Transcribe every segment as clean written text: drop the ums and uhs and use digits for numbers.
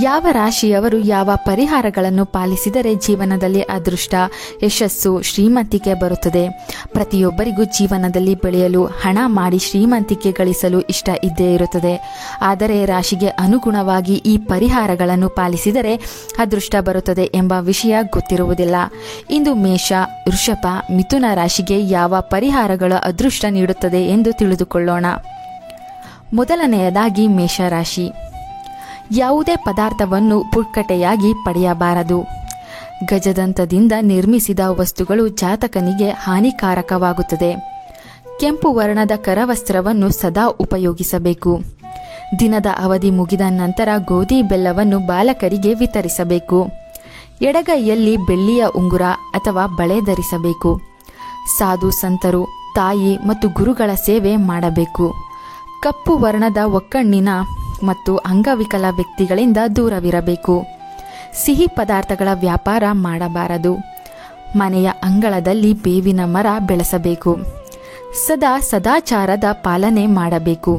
ಯಾವ ರಾಶಿಯವರು ಯಾವ ಪರಿಹಾರಗಳನ್ನು ಪಾಲಿಸಿದರೆ ಜೀವನದಲ್ಲಿ ಅದೃಷ್ಟ, ಯಶಸ್ಸು, ಶ್ರೀಮಂತಿಕೆ ಬರುತ್ತದೆ? ಪ್ರತಿಯೊಬ್ಬರಿಗೂ ಜೀವನದಲ್ಲಿ ಬೆಳೆಯಲು, ಹಣ ಮಾಡಿ ಶ್ರೀಮಂತಿಕೆ ಗಳಿಸಲು ಇಷ್ಟ ಇದ್ದೇ ಇರುತ್ತದೆ. ಆದರೆ ರಾಶಿಗೆ ಅನುಗುಣವಾಗಿ ಈ ಪರಿಹಾರಗಳನ್ನು ಪಾಲಿಸಿದರೆ ಅದೃಷ್ಟ ಬರುತ್ತದೆ ಎಂಬ ವಿಷಯ ಗೊತ್ತಿರುವುದಿಲ್ಲ. ಇಂದು ಮೇಷ, ವೃಷಭ, ಮಿಥುನ ರಾಶಿಗೆ ಯಾವ ಪರಿಹಾರಗಳು ಅದೃಷ್ಟ ನೀಡುತ್ತದೆ ಎಂದು ತಿಳಿದುಕೊಳ್ಳೋಣ. ಮೊದಲನೆಯದಾಗಿ ಮೇಷರಾಶಿ. ಯಾವುದೇ ಪದಾರ್ಥವನ್ನು ಪುಕ್ಕಟೆಯಾಗಿ ಪಡೆಯಬಾರದು. ಗಜದಂತದಿಂದ ನಿರ್ಮಿಸಿದ ವಸ್ತುಗಳು ಜಾತಕನಿಗೆ ಹಾನಿಕಾರಕವಾಗುತ್ತದೆ. ಕೆಂಪು ವರ್ಣದ ಕರವಸ್ತ್ರವನ್ನು ಸದಾ ಉಪಯೋಗಿಸಬೇಕು. ದಿನದ ಅವಧಿ ಮುಗಿದ ನಂತರ ಗೋಧಿ ಬೆಲ್ಲವನ್ನು ಬಾಲಕರಿಗೆ ವಿತರಿಸಬೇಕು. ಎಡಗೈಯಲ್ಲಿ ಬೆಳ್ಳಿಯ ಉಂಗುರ ಅಥವಾ ಬಳೆ ಧರಿಸಬೇಕು. ಸಾಧು ಸಂತರು, ತಾಯಿ ಮತ್ತು ಗುರುಗಳ ಸೇವೆ ಮಾಡಬೇಕು. ಕಪ್ಪು ವರ್ಣದ ಒಕ್ಕಣ್ಣಿನ ಮತ್ತು ಅಂಗವಿಕಲ ವ್ಯಕ್ತಿಗಳಿಂದ ದೂರವಿರಬೇಕು. ಸಿಹಿ ಪದಾರ್ಥಗಳ ವ್ಯಾಪಾರ ಮಾಡಬಾರದು. ಮನೆಯ ಅಂಗಳದಲ್ಲಿ ಬೇವಿನ ಮರ ಬೆಳೆಸಬೇಕು. ಸದಾಚಾರದ ಪಾಲನೆ ಮಾಡಬೇಕು.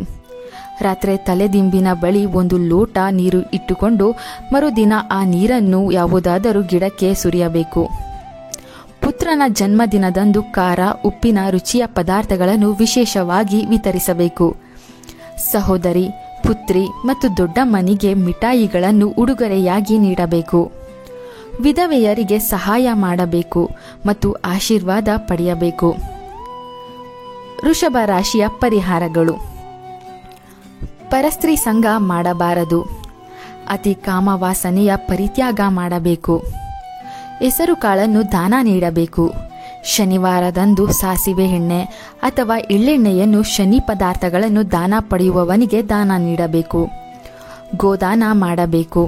ರಾತ್ರಿ ತಲೆದಿಂಬಿನ ಬಳಿ ಒಂದು ಲೋಟ ನೀರು ಇಟ್ಟುಕೊಂಡು ಮರುದಿನ ಆ ನೀರನ್ನು ಯಾವುದಾದರೂ ಗಿಡಕ್ಕೆ ಸುರಿಯಬೇಕು. ಪುತ್ರನ ಜನ್ಮದಿನದಂದು ಖಾರ, ಉಪ್ಪಿನ ರುಚಿಯ ಪದಾರ್ಥಗಳನ್ನು ವಿಶೇಷವಾಗಿ ವಿತರಿಸಬೇಕು. ಸಹೋದರಿ, ಪುತ್ರಿ ಮತ್ತು ದೊಡ್ಡಮ್ಮನಿಗೆ ಮಿಠಾಯಿಗಳನ್ನು ಉಡುಗೊರೆಯಾಗಿ ನೀಡಬೇಕು. ವಿಧವೆಯರಿಗೆ ಸಹಾಯ ಮಾಡಬೇಕು ಮತ್ತು ಆಶೀರ್ವಾದ ಪಡೆಯಬೇಕು. ವೃಷಭ ರಾಶಿಯ ಪರಿಹಾರಗಳು. ಪರಸ್ತ್ರೀ ಸಂಗ ಮಾಡಬಾರದು. ಅತಿ ಕಾಮವಾಸನೆಯ ಪರಿತ್ಯಾಗ ಮಾಡಬೇಕು. ಹೆಸರು ಕಾಳನ್ನು ದಾನ ನೀಡಬೇಕು. ಶನಿವಾರದಂದು ಸಾಸಿವೆ ಎಣ್ಣೆ ಅಥವಾ ಎಳ್ಳೆಣ್ಣೆಯನ್ನು, ಶನಿ ಪದಾರ್ಥಗಳನ್ನು ದಾನ ಪಡೆಯುವವನಿಗೆ ದಾನ ನೀಡಬೇಕು. ಗೋದಾನ ಮಾಡಬೇಕು.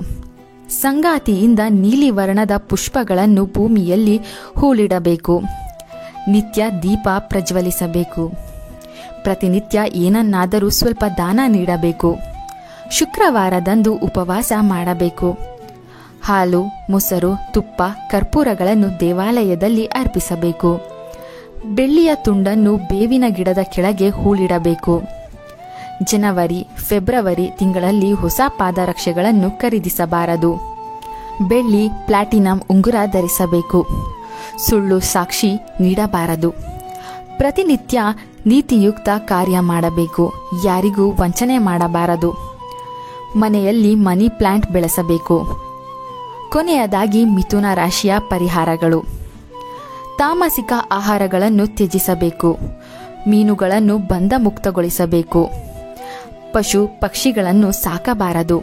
ಸಂಗಾತಿಯಿಂದ ನೀಲಿ ವರ್ಣದ ಪುಷ್ಪಗಳನ್ನು ಭೂಮಿಯಲ್ಲಿ ಹೂಳಿಡಬೇಕು. ನಿತ್ಯ ದೀಪ ಪ್ರಜ್ವಲಿಸಬೇಕು. ಪ್ರತಿನಿತ್ಯ ಏನನ್ನಾದರೂ ಸ್ವಲ್ಪ ದಾನ ನೀಡಬೇಕು. ಶುಕ್ರವಾರದಂದು ಉಪವಾಸ ಮಾಡಬೇಕು. ಹಾಲು, ಮೊಸರು, ತುಪ್ಪ, ಕರ್ಪೂರಗಳನ್ನು ದೇವಾಲಯದಲ್ಲಿ ಅರ್ಪಿಸಬೇಕು. ಬೆಳ್ಳಿಯ ತುಂಡನ್ನು ಬೇವಿನ ಗಿಡದ ಕೆಳಗೆ ಹೂಳಿಡಬೇಕು. ಜನವರಿ, ಫೆಬ್ರವರಿ ತಿಂಗಳಲ್ಲಿ ಹೊಸ ಪಾದರಕ್ಷೆಗಳನ್ನು ಖರೀದಿಸಬಾರದು. ಬೆಳ್ಳಿ, ಪ್ಲಾಟಿನಂ ಉಂಗುರ ಧರಿಸಬೇಕು. ಸುಳ್ಳು ಸಾಕ್ಷಿ ನೀಡಬಾರದು. ಪ್ರತಿನಿತ್ಯ ನೀತಿಯುಕ್ತ ಕಾರ್ಯ ಮಾಡಬೇಕು. ಯಾರಿಗೂ ವಂಚನೆ ಮಾಡಬಾರದು. ಮನೆಯಲ್ಲಿ ಮನಿ ಪ್ಲಾಂಟ್ ಬೆಳೆಸಬೇಕು. ಕೊನೆಯದಾಗಿ ಮಿಥುನ ರಾಶಿಯ ಪರಿಹಾರಗಳು. ತಾಮಸಿಕ ಆಹಾರಗಳನ್ನು ತ್ಯಜಿಸಬೇಕು. ಮೀನುಗಳನ್ನು ಬಂಧಮುಕ್ತಗೊಳಿಸಬೇಕು. ಪಶು ಪಕ್ಷಿಗಳನ್ನು ಸಾಕಬಾರದು.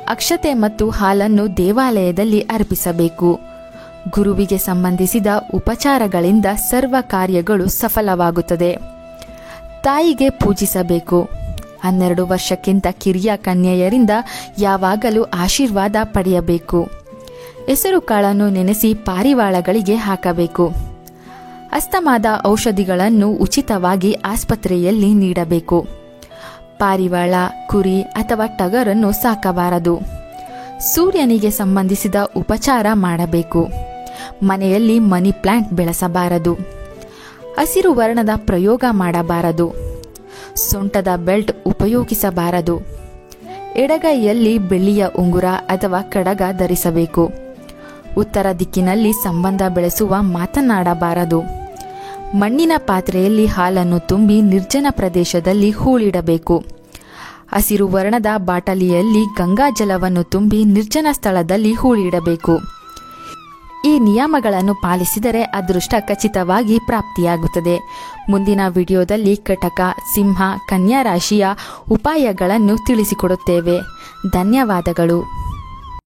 ಅಕ್ಷತೆ ಮತ್ತು ಹಾಲನ್ನು ದೇವಾಲಯದಲ್ಲಿ ಅರ್ಪಿಸಬೇಕು. ಗುರುವಿಗೆ ಸಂಬಂಧಿಸಿದ ಉಪಚಾರಗಳಿಂದ ಸರ್ವ ಕಾರ್ಯಗಳು ಸಫಲವಾಗುತ್ತದೆ. ತಾಯಿಗೆ ಪೂಜಿಸಬೇಕು. 12 ವರ್ಷಕ್ಕಿಂತ ಕಿರಿಯ ಕನ್ಯೆಯರಿಂದ ಯಾವಾಗಲೂ ಆಶೀರ್ವಾದ ಪಡೆಯಬೇಕು. ಹೆಸರು ಕಾಳನ್ನು ನೆನೆಸಿ ಪಾರಿವಾಳಗಳಿಗೆ ಹಾಕಬೇಕು. ಅಸ್ತಮಾದ ಔಷಧಿಗಳನ್ನು ಉಚಿತವಾಗಿ ಆಸ್ಪತ್ರೆಯಲ್ಲಿ ನೀಡಬೇಕು. ಪಾರಿವಾಳ, ಕುರಿ ಅಥವಾ ಟಗರನ್ನು ಸಾಕಬಾರದು. ಸೂರ್ಯನಿಗೆ ಸಂಬಂಧಿಸಿದ ಉಪಚಾರ ಮಾಡಬೇಕು. ಮನೆಯಲ್ಲಿ ಮನಿ ಪ್ಲಾಂಟ್ ಬೆಳೆಸಬಾರದು. ಹಸಿರು ವರ್ಣದ ಪ್ರಯೋಗ ಮಾಡಬಾರದು. ಸೊಂಟದ ಬೆಲ್ಟ್ ಉಪಯೋಗಿಸಬಾರದು. ಎಡಗೈಯಲ್ಲಿ ಬೆಳ್ಳಿಯ ಉಂಗುರ ಅಥವಾ ಕಡಗ ಧರಿಸಬೇಕು. ಉತ್ತರ ದಿಕ್ಕಿನಲ್ಲಿ ಸಂಬಂಧ ಬೆಳೆಸುವ ಮಾತನಾಡಬಾರದು. ಮಣ್ಣಿನ ಪಾತ್ರೆಯಲ್ಲಿ ಹಾಲನ್ನು ತುಂಬಿ ನಿರ್ಜನ ಪ್ರದೇಶದಲ್ಲಿ ಹೂಳಿಡಬೇಕು. ಹಸಿರು ವರ್ಣದ ಬಾಟಲಿಯಲ್ಲಿ ಗಂಗಾಜಲವನ್ನು ತುಂಬಿ ನಿರ್ಜನ ಸ್ಥಳದಲ್ಲಿ ಹೂಳಿಡಬೇಕು. ಈ ನಿಯಮಗಳನ್ನು ಪಾಲಿಸಿದರೆ ಅದೃಷ್ಟ ಖಚಿತವಾಗಿ ಪ್ರಾಪ್ತಿಯಾಗುತ್ತದೆ. ಮುಂದಿನ ವಿಡಿಯೋದಲ್ಲಿ ಕಟಕ, ಸಿಂಹ, ಕನ್ಯಾ ರಾಶಿಯ ಉಪಾಯಗಳನ್ನು ತಿಳಿಸಿಕೊಡುತ್ತೇವೆ. ಧನ್ಯವಾದಗಳು.